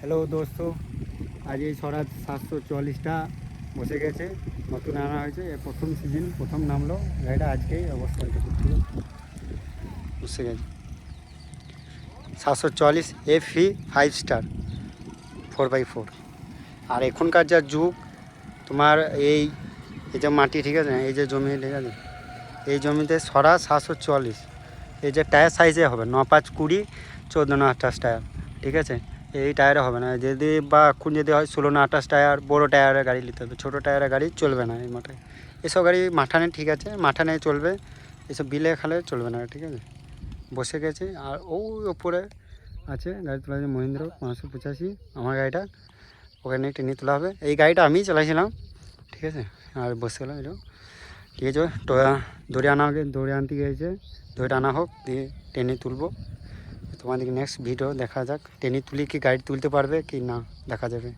Hello দোস্ত, আজ এই স্বরাজ 744টা বসে গেছে, নতুন আনা হয়েছে। এর প্রথম সিজন, প্রথম নামলো গাড়িটা আজকেই অবস্থা বসে গেছে। 744 FE 5 স্টার 4x4। আর এখনকার যা যুগ, তোমার এই যে মাটি, ঠিক আছে, এই যে জমি, ঠিক আছে, এই জমিতে স্বরাজ 744, এই যে টায়ার সাইজে হবে 9-5-20, 14-28 টায়ার, ঠিক আছে। এই টায়ারে হবে না, যদি বা এখন যদি হয় 16-28 টায়ার, বড়ো টায়ারের গাড়ি নিতে হবে। ছোটো টায়ারের গাড়ি চলবে না এই মাঠে। এসব গাড়ি মাঠানে ঠিক আছে, মাঠানে চলবে, এসব বিলে খালে চলবে না, ঠিক আছে। বসে গেছে। আর ওই ওপরে আছে গাড়ি তোলা আছে, মহিন্দ্র 585, আমার গাড়িটা ওখানে টেনে তোলা হবে। এই গাড়িটা আমিই চালাইছিলাম, ঠিক আছে। আর বসে গেলাম, এটা ঠিক আছে। দৌড়ে আনা হবে, দৌড়ে আনতে গিয়েছে, দৌড়ে আনা হোক, দিয়ে টেনে তুলবো। তোমাদেরকে নেক্সট ভিডিও দেখা যাক, টেনে তুলি কি গাড়ি তুলতে পারবে কি না, দেখা যাবে।